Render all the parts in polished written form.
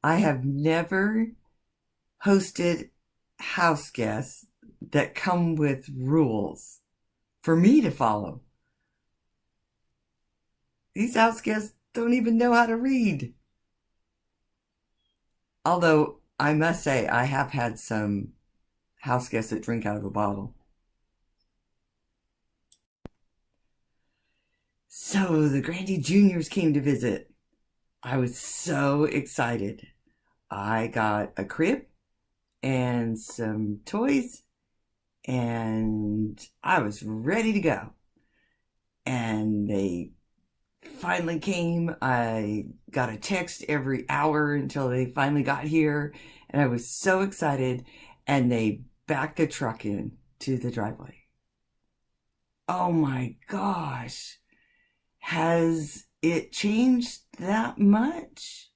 I have never hosted house guests that come with rules for me to follow. These house guests don't even know how to read. Although I must say, I have had some house guests that drink out of a bottle. So the Grandi Juniors came to visit. I was so excited. I got a crib and some toys, and I was ready to go. And they finally came. I got a text every hour until they finally got here, and I was so excited. And they backed the truck in to the driveway. Oh my gosh. Has it changed that much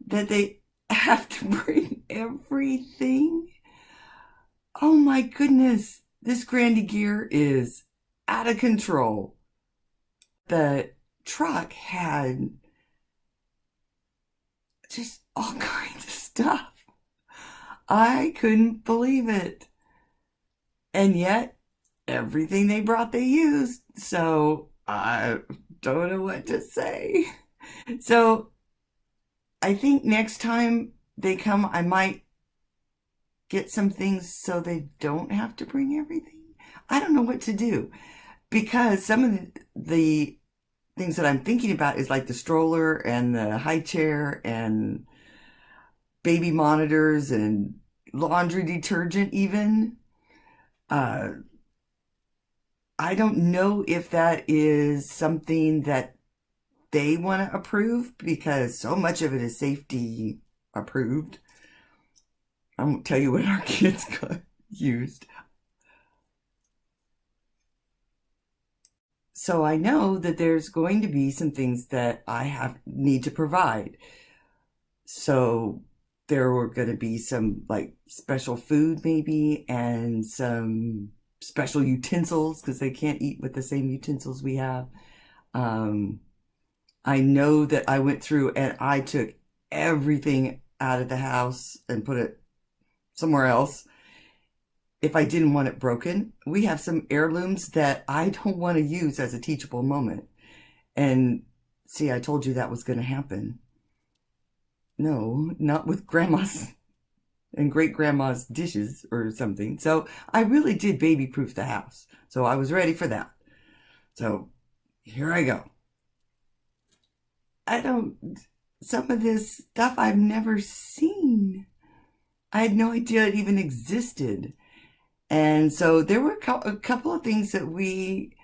that they have to bring everything? Oh my goodness. This Grandi gear is out of control. The truck had just all kinds of stuff. I couldn't believe it. And yet, everything they brought, they used. So I don't know what to say. So I think next time they come, I might get some things so they don't have to bring everything. I don't know what to do because some of the things that I'm thinking about is like the stroller and the high chair and baby monitors and laundry detergent even. Uh, I don't know if that is something that they want to approve because so much of it is safety approved. I won't tell you what our kids got used. So I know that there's going to be some things that I have need to provide. So there were going to be some like special food maybe and some special utensils because they can't eat with the same utensils we have. Um, I know that I went through and I took everything out of the house and put it somewhere else if I didn't want it broken. We have some heirlooms that I don't want to use as a teachable moment. And see, I told you that was going to happen. No, not with grandma's and great grandma's dishes or something. So I really did baby proof the house. So I was ready for that. So here I go. I don't, some of this stuff I've never seen. I had no idea it even existed. And so there were a couple of things that we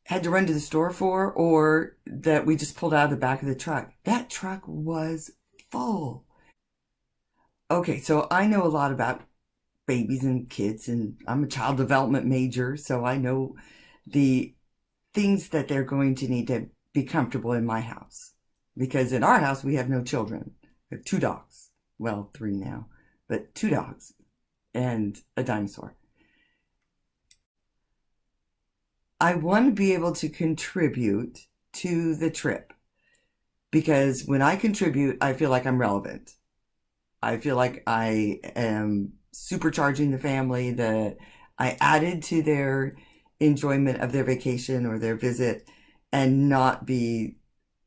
had to run to the store for or that we just pulled out of the back of the truck. That truck was full. Okay, so I know a lot about babies and kids, and I'm a child development major, so I know the things that they're going to need to be comfortable in my house. Because in our house, we have no children. We have two dogs. Well, three now, but two dogs and a dinosaur. I want to be able to contribute to the trip because when I contribute, I feel like I'm relevant. I feel like I am supercharging the family, that I added to their enjoyment of their vacation or their visit and not be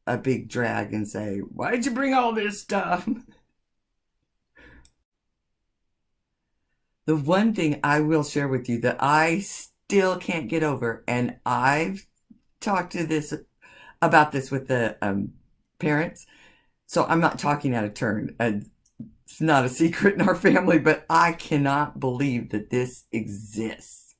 a big drag and say, why did you bring all this stuff? The one thing I will share with you that I still can't get over, and I've talked to this about this with the parents, so I'm not talking out of turn. It's not a secret in our family, but I cannot believe that this exists.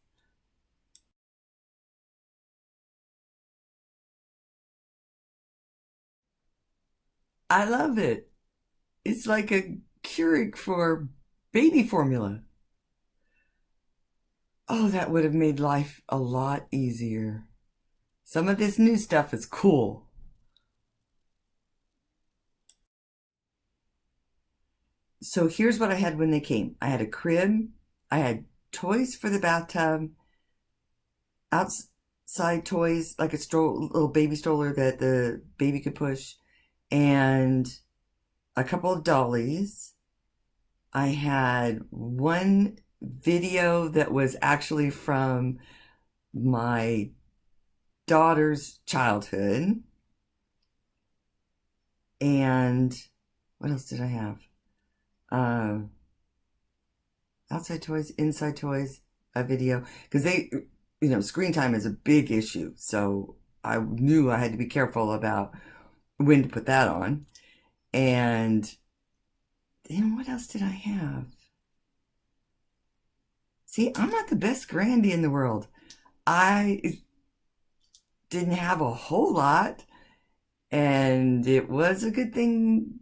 I love it. It's like a Keurig for baby formula. Oh, that would have made life a lot easier. Some of this new stuff is cool. So here's what I had when they came. I had a crib. I had toys for the bathtub, outside toys like a little baby stroller that the baby could push, and a couple of dollies. I had one video that was actually from my daughter's childhood. And what else did I have? Uh, outside toys, inside toys, a video. Because screen time is a big issue. So I knew I had to be careful about when to put that on. And then what else did I have? See, I'm not the best Grandi in the world. I didn't have a whole lot, and it was a good thing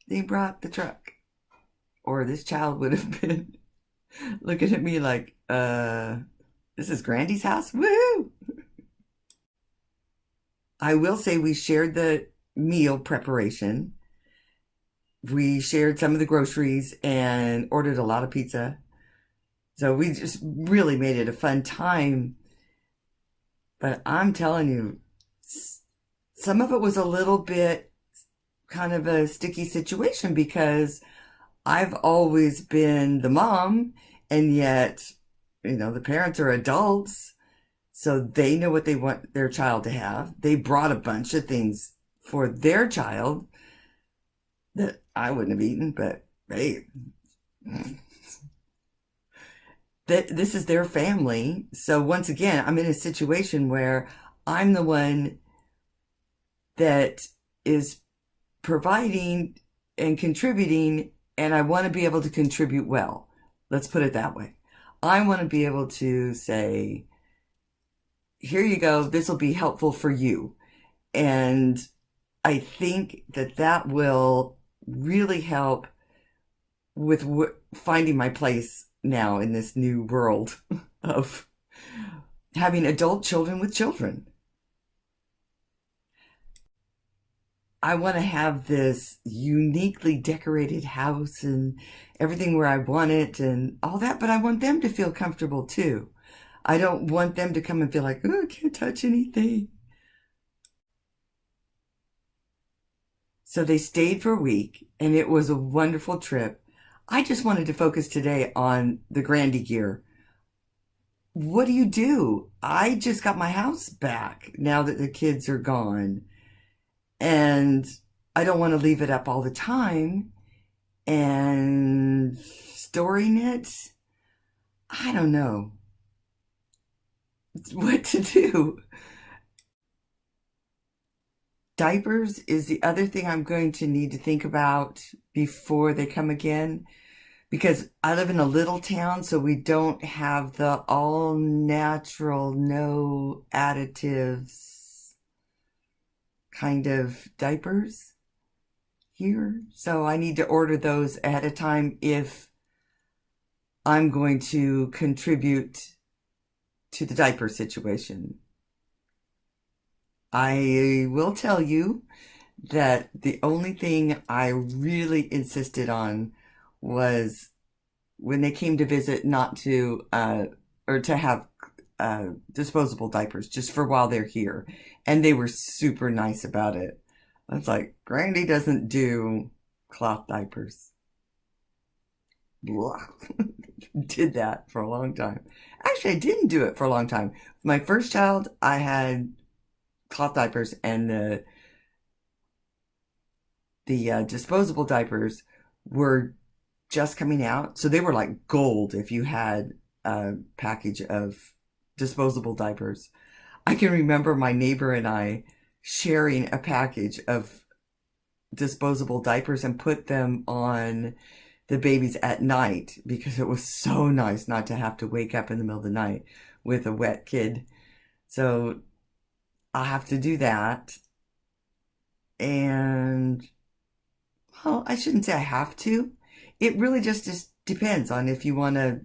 they brought the truck, or this child would have been looking at me like, this is Grandi's house? Woo! I will say we shared the meal preparation. We shared some of the groceries and ordered a lot of pizza. So we just really made it a fun time. But I'm telling you, some of it was a little bit kind of a sticky situation because I've always been the mom, and yet, the parents are adults, so they know what they want their child to have. They brought a bunch of things for their child that I wouldn't have eaten, but hey, this is their family. So once again, I'm in a situation where I'm the one that is providing and contributing, and I want to be able to contribute well. Let's put it that way. I want to be able to say, here you go, this will be helpful for you. And I think that will really help with finding my place now in this new world of having adult children with children. I want to have this uniquely decorated house and everything where I want it and all that, but I want them to feel comfortable too. I don't want them to come and feel like, oh, I can't touch anything. So they stayed for a week, and it was a wonderful trip. I just wanted to focus today on the Grandi gear. What do you do? I just got my house back now that the kids are gone. And I don't want to leave it up all the time. And storing it, I don't know what to do. Diapers is the other thing I'm going to need to think about before they come again, because I live in a little town, so we don't have the all natural, no additives kind of diapers here. So I need to order those ahead of time if I'm going to contribute to the diaper situation. I will tell you that the only thing I really insisted on was when they came to visit not to, or to have disposable diapers just for while they're here. And they were super nice about it. I was like, Grandi doesn't do cloth diapers. Did that for a long time. Actually, I didn't do it for a long time. With my first child, I had cloth diapers, and the disposable diapers were just coming out. So they were like gold if you had a package of disposable diapers. I can remember my neighbor and I sharing a package of disposable diapers and put them on the babies at night because it was so nice not to have to wake up in the middle of the night with a wet kid. So I'll have to do that. And, well, I shouldn't say I have to. It really just depends on if you want to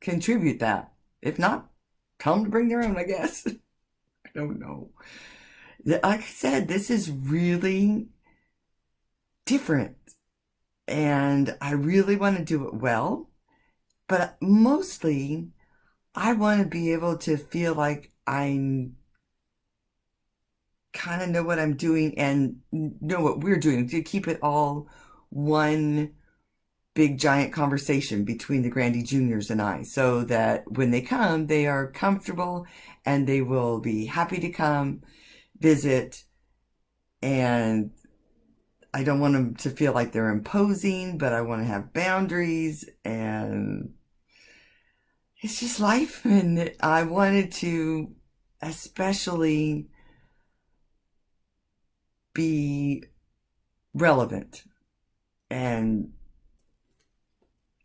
contribute that. If not, tell them to bring their own, I guess. I don't know. Like I said, this is really different. And I really want to do it well. But mostly, I want to be able to feel like I'm kind of know what I'm doing and know what we're doing to keep it all one big giant conversation between the Grandi Juniors and I, so that when they come, they are comfortable and they will be happy to come visit. And I don't want them to feel like they're imposing, but I want to have boundaries, and it's just life. And I wanted to especially be relevant and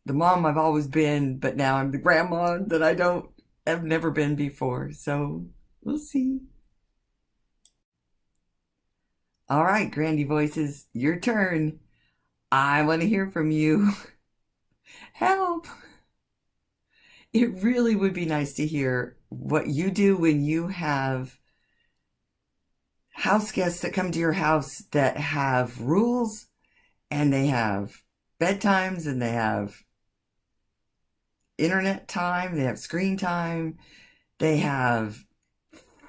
the mom I've always been, but now I'm the grandma that have never been before. So we'll see. All right, Grandy Voices, your turn. I want to hear from you. Help! It really would be nice to hear what you do when you have house guests that come to your house that have rules, and they have bedtimes, and they have internet time, they have screen time, they have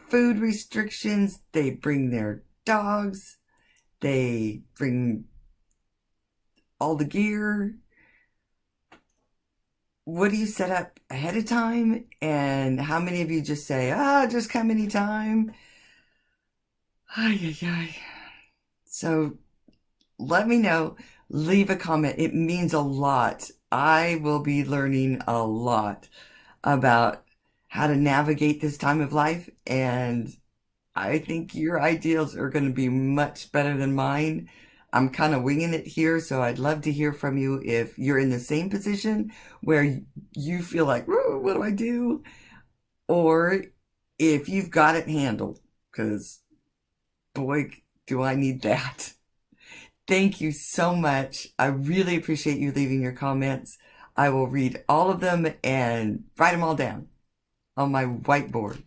food restrictions, they bring their dogs, they bring all the gear. What do you set up ahead of time? And how many of you just say, just come anytime? Ay, ay, ay. So let me know. Leave a comment. It means a lot. I will be learning a lot about how to navigate this time of life, and I think your ideas are going to be much better than mine. I'm kind of winging it here, so I'd love to hear from you if you're in the same position where you feel like, what do I do? Or if you've got it handled, because boy, do I need that. Thank you so much. I really appreciate you leaving your comments. I will read all of them and write them all down on my whiteboard.